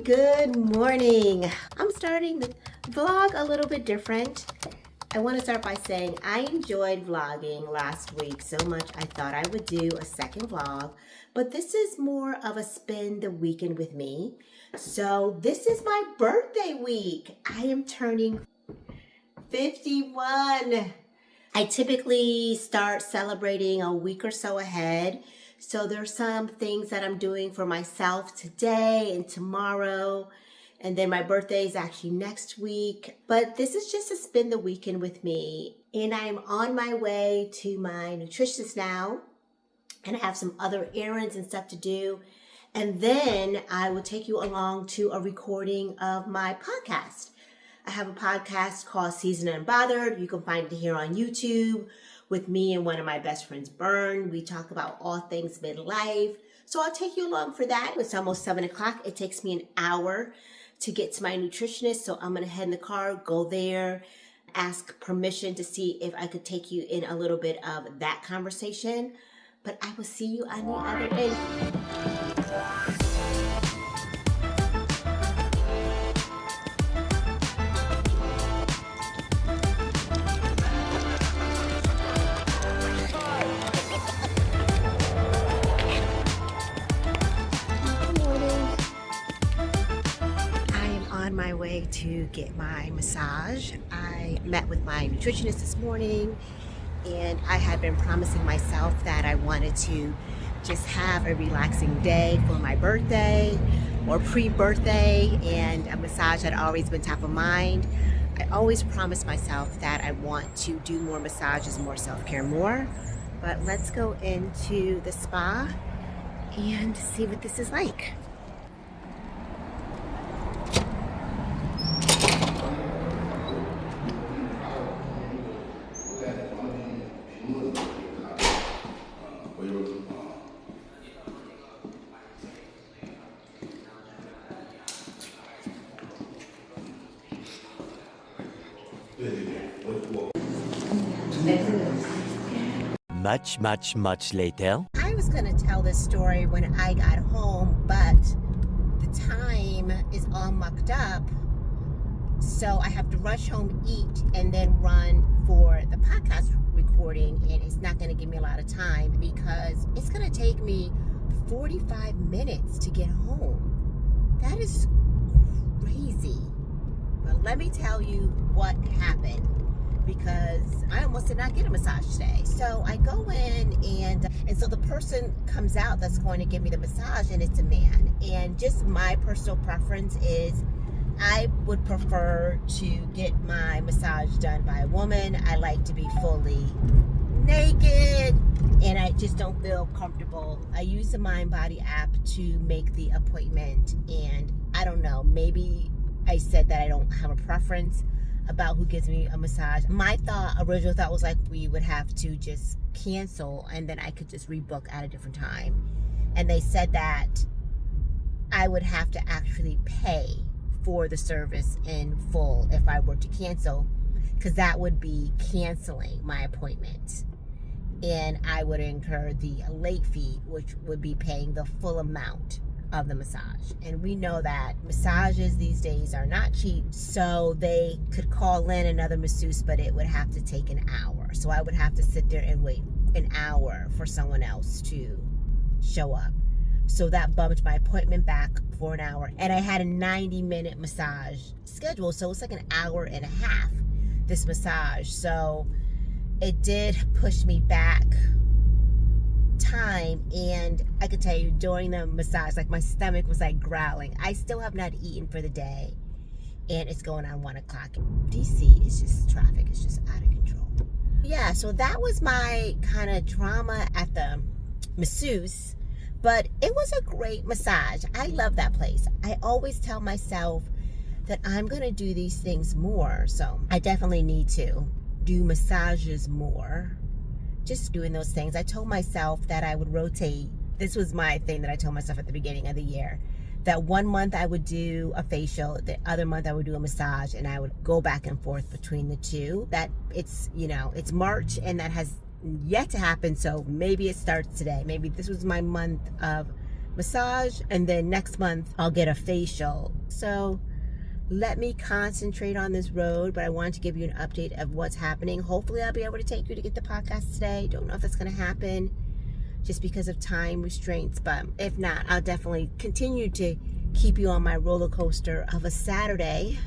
Good morning. I'm starting the vlog a little bit different. I want to start by saying I enjoyed vlogging last week so much I thought I would do a second vlog, but this is more of a spend the weekend with me. So this is my birthday week. I am turning 51. I typically start celebrating a week or so ahead. So there's some things that I'm doing for myself today and tomorrow. And then my birthday is actually next week. But this is just to spend the weekend with me. And I'm on my way to my nutritionist now. And I have some other errands and stuff to do. And then I will take you along to a recording of my podcast. I have a podcast called Seasoned and Unbothered. You can find it here on YouTube with me and one of my best friends, Brunch. We talk about all things midlife. So I'll take you along for that. It's almost 7 o'clock. It takes me an hour to get to my nutritionist. So I'm going to head in the car, go there, ask permission to see if I could take you in a little bit of that conversation. But I will see you on the other end. My way to get my massage. I met with my nutritionist this morning, and I had been promising myself that I wanted to just have a relaxing day for my birthday or pre-birthday, and a massage had always been top of mind. I always promised myself that I want to do more massages, more self-care, more. But let's go into the spa and see what this is like. Much later. I was going to tell this story when I got home, but the time is all mucked up. So I have to rush home, eat, and then run for the podcast recording. And it's not going to give me a lot of time because it's going to take me 45 minutes to get home. That is crazy. But let me tell you what happened, because I almost did not get a massage today. So I go in and so the person comes out that's going to give me the massage, and it's a man. And just my personal preference is I would prefer to get my massage done by a woman. I like to be fully naked, and I just don't feel comfortable. I use the MindBody app to make the appointment, and I don't know, maybe I said that I don't have a preference about who gives me a massage. My original thought was like we would have to just cancel and then I could just rebook at a different time. And they said that I would have to actually pay for the service in full if I were to cancel, because that would be canceling my appointment. And I would incur the late fee, which would be paying the full amount of the massage. And we know that massages these days are not cheap, so they could call in another masseuse, but it would have to take an hour. So I would have to sit there and wait an hour for someone else to show up. So that bumped my appointment back for an hour, and I had a 90-minute massage scheduled, so it's like an hour and a half, this massage. So it did push me back time, and I could tell you during the massage, like my stomach was like growling. I still have not eaten for the day, and it's going on 1 o'clock. DC is just, traffic is just out of control. Yeah, so that was my kind of drama at the masseuse, but it was a great massage. I love that place. I always tell myself that I'm going to do these things more, so I definitely need to do massages more. Just doing those things. I told myself that I would rotate. This was my thing that I told myself at the beginning of the year, that 1 month I would do a facial, the other month I would do a massage, and I would go back and forth between the two. That it's March, and that has yet to happen, so maybe it starts today. Maybe this was my month of massage, and then next month I'll get a facial. So let me concentrate on this road, but I wanted to give you an update of what's happening. Hopefully I'll be able to take you to get the podcast today. Don't know if that's going to happen just because of time restraints, but if not, I'll definitely continue to keep you on my roller coaster of a Saturday.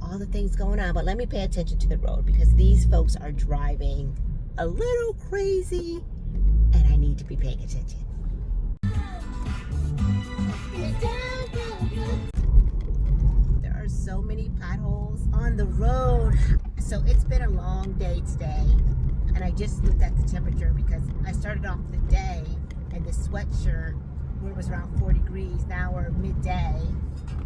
All the things going on, but let me pay attention to the road because these folks are driving a little crazy and I need to be paying attention. There are so many potholes on the road. So it's been a long day today, and I just looked at the temperature because I started off the day in the sweatshirt where it was around 40 degrees. Now we're midday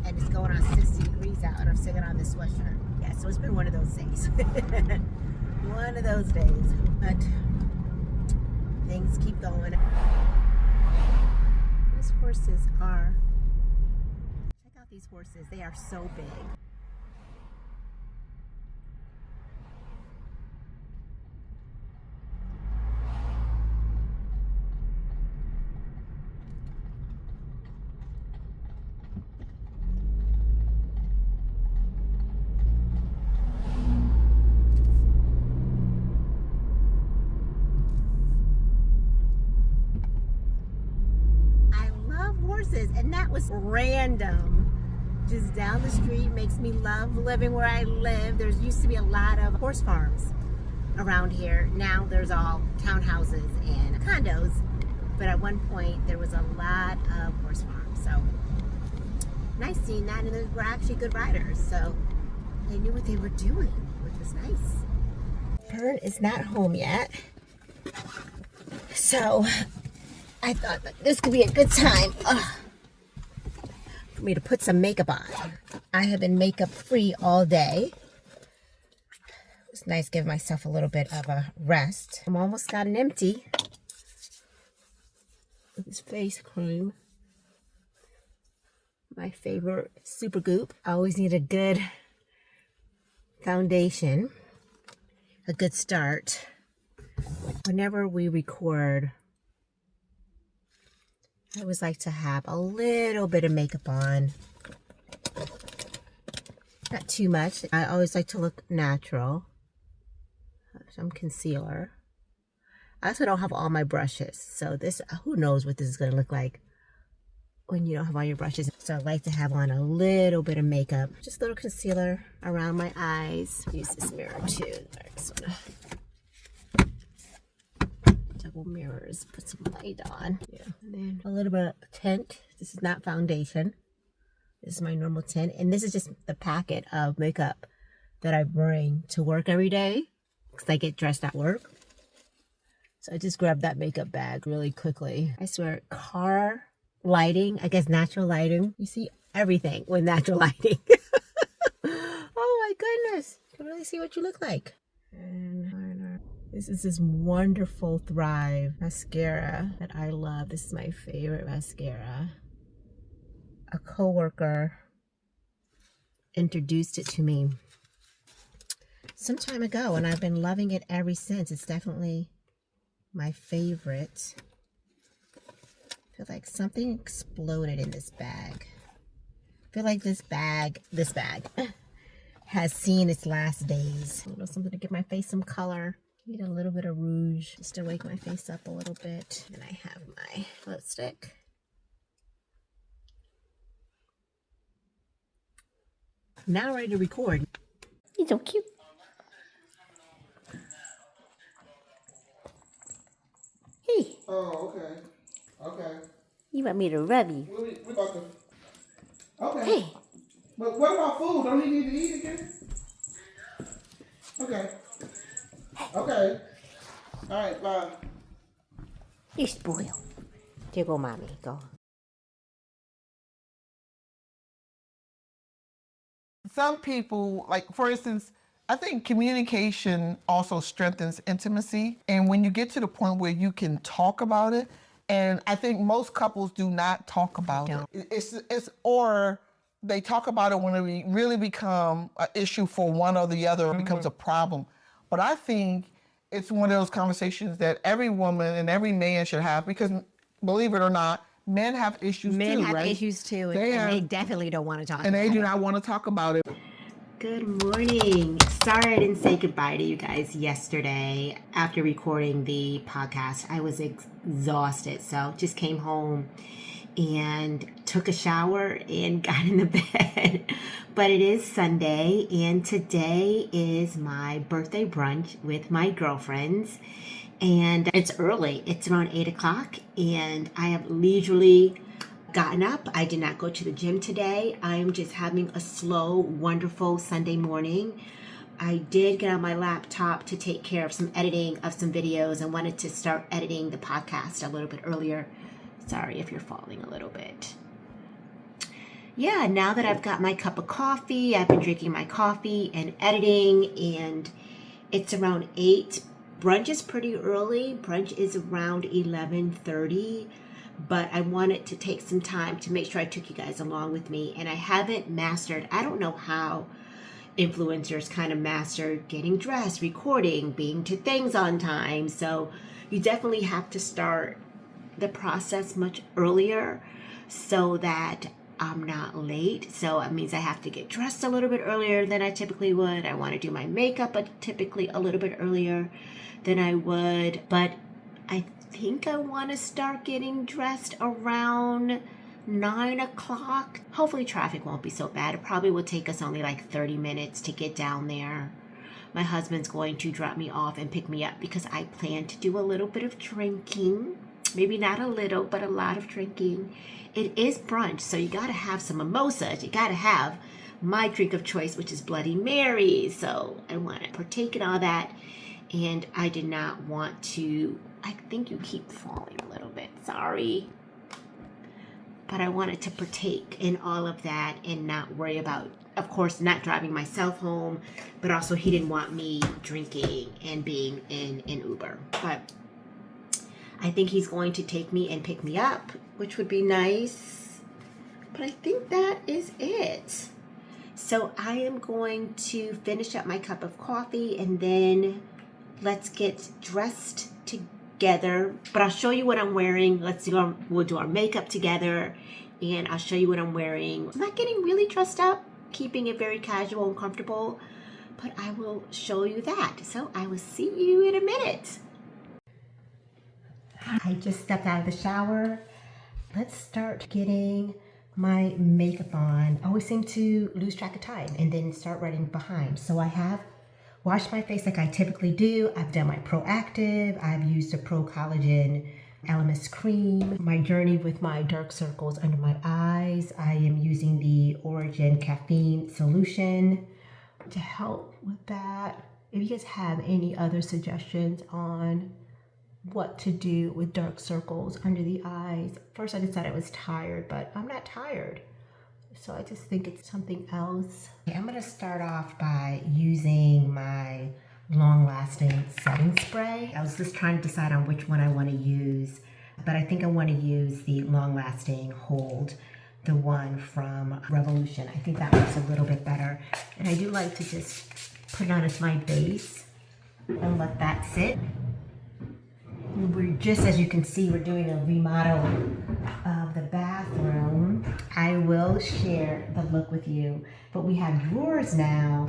and it's going on 60 degrees out, and I'm sitting on this sweatshirt. Yeah, so it's been one of those days. One of those days, but things keep going. These horses are, check out these horses, they are so big. And that was random. Just down the street makes me love living where I live. There used to be a lot of horse farms around here. Now there's all townhouses and condos. But at one point there was a lot of horse farms. So nice seeing that, and they were actually good riders. So they knew what they were doing, which was nice. Pern is not home yet. So I thought that this could be a good time for me to put some makeup on. I have been makeup free all day. It's nice to give myself a little bit of a rest. I'm almost got an empty with this face cream. My favorite Super Goop. I always need a good foundation, a good start. Whenever we record, I always like to have a little bit of makeup on. Not too much. I always like to look natural. Some concealer. I also don't have all my brushes. So this, who knows what this is going to look like when you don't have all your brushes. So I like to have on a little bit of makeup. Just a little concealer around my eyes. Use this mirror too. All right, so double mirrors, put some light on. Yeah. And then a little bit of tint. This is not foundation. This is my normal tint. And this is just the packet of makeup that I bring to work every day because I get dressed at work. So I just grabbed that makeup bag really quickly. I swear, car lighting, I guess natural lighting. You see everything with natural lighting. Oh my goodness. You can really see what you look like. And this is this wonderful Thrive mascara that I love. This is my favorite mascara. A coworker introduced it to me some time ago, and I've been loving it ever since. It's definitely my favorite. I feel like something exploded in this bag. I feel like this bag has seen its last days. You know, something to give my face some color. Need a little bit of rouge just to wake my face up a little bit. And I have my lipstick. Now ready to record. He's so cute. Hey. Oh, okay. Okay. You want me to rub you? We about to. Okay. Hey. But what about food? Don't he need to eat again? Okay. Okay. All right, bye. You're spoiled. There go mommy. Go. Some people, like for instance, I think communication also strengthens intimacy. And when you get to the point where you can talk about it, and I think most couples do not talk about it. It's or they talk about it when it really become an issue for one or the other, or becomes a problem. But I think it's one of those conversations that every woman and every man should have, because believe it or not, Men have issues Men too, have right? issues too, They and they have, definitely don't want to talk and about they do it. not want to talk about it. Good morning. Sorry I didn't say goodbye to you guys yesterday after recording the podcast. I was exhausted, so just came home and took a shower and got in the bed. But it is Sunday, and today is my birthday brunch with my girlfriends. And it's early. It's around 8 o'clock, and I have leisurely gotten up. I did not go to the gym today. I'm just having a slow, wonderful Sunday morning. I did get on my laptop to take care of some editing of some videos and wanted to start editing the podcast a little bit earlier. Sorry if you're falling a little bit. Yeah, now that I've got my cup of coffee, I've been drinking my coffee and editing, and it's around 8. Brunch is pretty early. Brunch is around 11:30, but I wanted to take some time to make sure I took you guys along with me. And I haven't mastered, I don't know how influencers kind of mastered getting dressed, recording, being to things on time. So you definitely have to start the process much earlier so that I'm not late. So it means I have to get dressed a little bit earlier than I typically would. I want to do my makeup typically a little bit earlier than I would. But I think I want to start getting dressed around 9 o'clock. Hopefully traffic won't be so bad. It probably will take us only like 30 minutes to get down there. My husband's going to drop me off and pick me up because I plan to do a little bit of drinking. Maybe not a little, but a lot of drinking. It is brunch, so you got to have some mimosas. You got to have my drink of choice, which is Bloody Mary. So I want to partake in all that. And I did not want to, I think you keep falling a little bit. Sorry. But I wanted to partake in all of that and not worry about, of course, not driving myself home, but also he didn't want me drinking and being in an Uber. But I think he's going to take me and pick me up, which would be nice. But I think that is it. So I am going to finish up my cup of coffee and then let's get dressed together. But I'll show you what I'm wearing. We'll do our makeup together and I'll show you what I'm wearing. I'm not getting really dressed up, keeping it very casual and comfortable, but I will show you that. So I will see you in a minute. I just stepped out of the shower. Let's start getting my makeup on. I always seem to lose track of time and then start running behind. So I have washed my face like I typically do. I've done my Proactive. I've used a Pro Collagen LMS cream. My journey with my dark circles under my eyes. I am using the Origin Caffeine Solution to help with that. If you guys have any other suggestions on what to do with dark circles under the eyes. First I decided I was tired, but I'm not tired. So I just think it's something else. I'm gonna start off by using my long-lasting setting spray. I was just trying to decide on which one I wanna use, but I think I wanna use the long-lasting Hold, the one from Revolution. I think that looks a little bit better. And I do like to just put it on as my base and let that sit. We're just, as you can see, we're doing a remodel of the bathroom. I will share the look with you, but we have drawers now,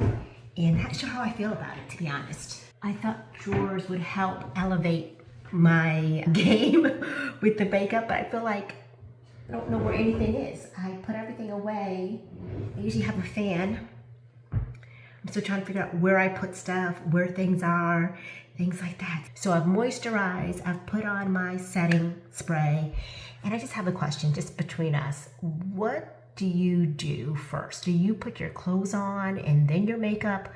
and not sure how I feel about it, to be honest. I thought drawers would help elevate my game with the makeup, but I feel like I don't know where anything is. I put everything away. I usually have a fan. I'm still trying to figure out where I put stuff, where things are, things like that. So I've moisturized, I've put on my setting spray, and I just have a question just between us. What do you do first? Do you put your clothes on and then your makeup,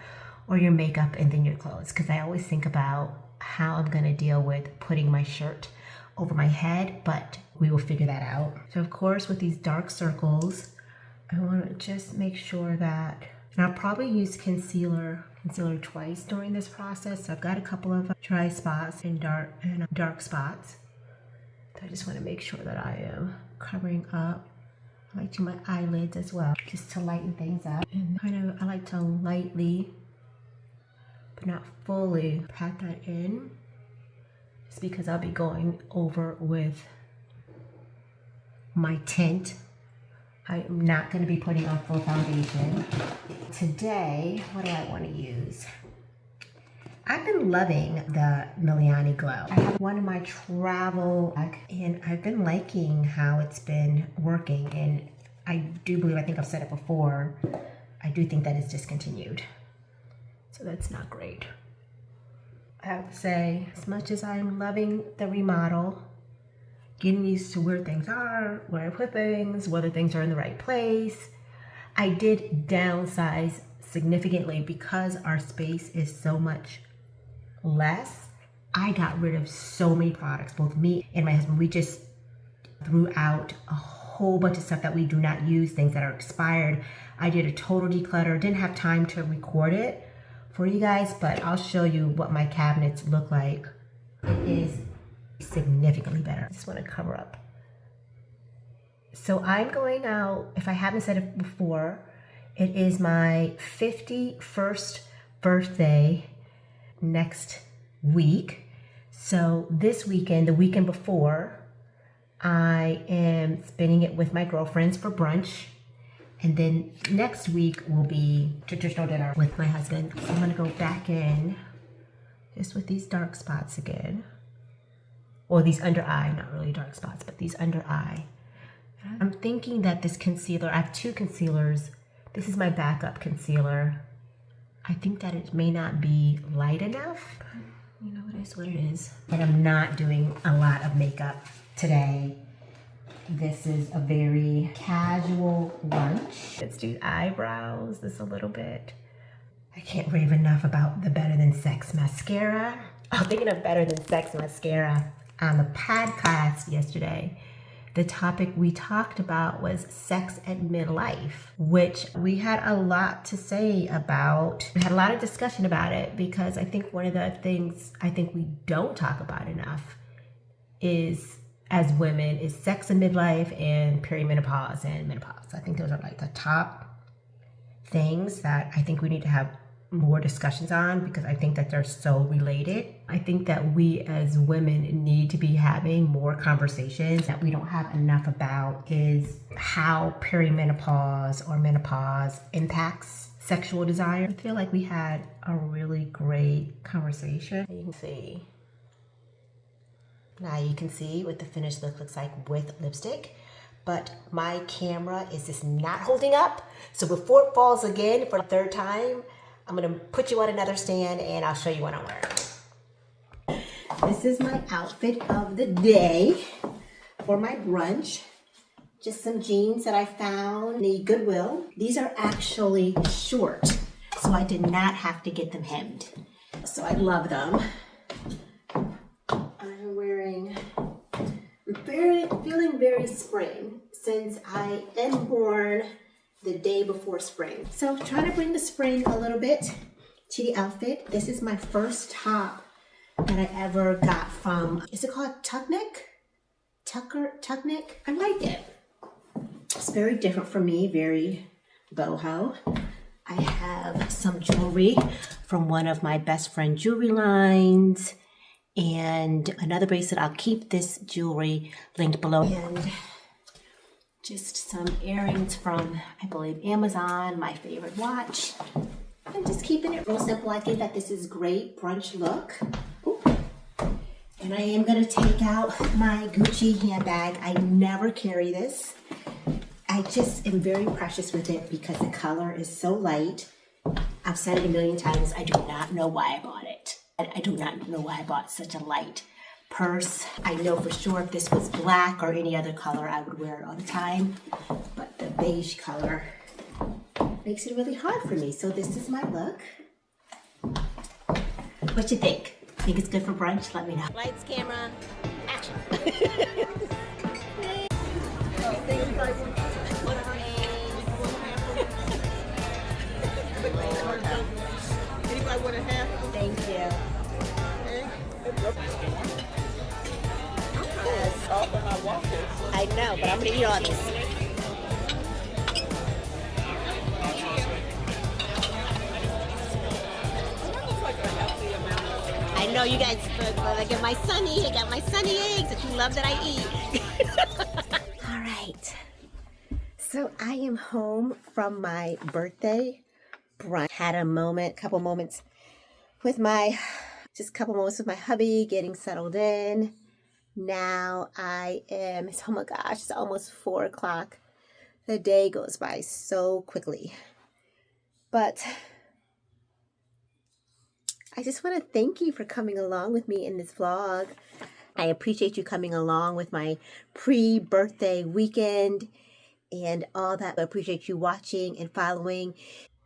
or your makeup and then your clothes? Because I always think about how I'm gonna deal with putting my shirt over my head, but we will figure that out. So of course, with these dark circles, I wanna just make sure that, and I'll probably use concealer twice during this process. So I've got a couple of dry spots and dark spots. So I just want to make sure that I am covering up. I like to do my eyelids as well, just to lighten things up. And I like to lightly, but not fully, pat that in. Just because I'll be going over with my tint. I'm not going to be putting on full foundation. Today, what do I want to use? I've been loving the Miliani Glow. I have one in my travel bag, and I've been liking how it's been working. And I do believe, I think I've said it before, I do think that it's discontinued. So that's not great. I have to say, as much as I'm loving the remodel, getting used to where things are, where I put things, whether things are in the right place, I did downsize significantly because our space is so much less. I got rid of so many products. Both me and my husband, we just threw out a whole bunch of stuff that we do not use, things that are expired. I did a total declutter. Didn't have time to record it for you guys, but I'll show you what my cabinets look like. It is significantly better. I just want to cover up. So I'm going out, if I haven't said it before, it is my 51st birthday next week. So this weekend, the weekend before, I am spending it with my girlfriends for brunch. And then next week will be traditional dinner with my husband. So I'm gonna go back in just with these dark spots again. Or these under eye, not really dark spots, but these under eye. I'm thinking that this concealer, I have two concealers. This is my backup concealer. I think that it may not be light enough. You know, it is what it is. And I'm not doing a lot of makeup today. This is a very casual lunch. Let's do eyebrows, this a little bit. I can't rave enough about the Better Than Sex mascara. Oh, thinking of Better Than Sex mascara, on the podcast yesterday, the topic we talked about was sex at midlife, which we had a lot to say about. We had a lot of discussion about it because I think one of the things I think we don't talk about enough is, as women, is sex in midlife and perimenopause and menopause. I think those are like the top things that I think we need to have more discussions on because I think that they're so related. I think that we as women need to be having more conversations that we don't have enough about is how perimenopause or menopause impacts sexual desire. I feel like we had a really great conversation. You can see. Now you can see what the finished look looks like with lipstick, but my camera is just not holding up. So before it falls again for the third time, I'm gonna put you on another stand and I'll show you what I'm wearing. This is my outfit of the day for my brunch. Just some jeans that I found in the Goodwill. These are actually short, so I did not have to get them hemmed. So I love them. I'm wearing, feeling very spring since I am born the day before spring. So trying to bring the spring a little bit to the outfit. This is my first top that I ever got from, is it called Tuckneck? Tuckneck? I like it. It's very different from me, very boho. I have some jewelry from one of my best friend jewelry lines and another bracelet. I'll keep this jewelry linked below. And just some earrings from, I believe, Amazon, my favorite watch. I'm just keeping it real simple. I think that this is great brunch look. Ooh. And I am gonna take out my Gucci handbag. I never carry this. I just am very precious with it because the color is so light. I've said it a million times, I do not know why I bought it. I do not know why I bought such a light purse. I know for sure if this was black or any other color, I would wear it all the time. But the beige color makes it really hard for me. So this is my look. What you think? Think it's good for brunch? Let me know. Lights, camera, action. Anybody want a half? Thank you. I know, but I'm gonna eat all this. I know you guys, but I get my sunny, I got my sunny eggs that you love that I eat. All right. right. So I am home from my birthday brunch. Had a moment, couple moments with my, just a couple moments with my hubby, getting settled in. Now oh my gosh, it's almost 4 o'clock. The day goes by so quickly. But I just want to thank you for coming along with me in this vlog. I appreciate you coming along with my pre-birthday weekend and all that. I appreciate you watching and following.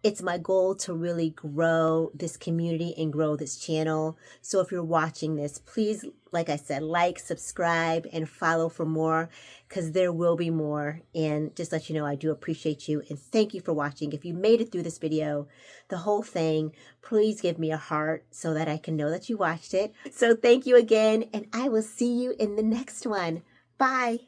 It's my goal to really grow this community and grow this channel. So if you're watching this, please, like I said, like, subscribe, and follow for more, because there will be more. And just let you know, I do appreciate you and thank you for watching. If you made it through this video, the whole thing, please give me a heart so that I can know that you watched it. So thank you again, and I will see you in the next one. Bye.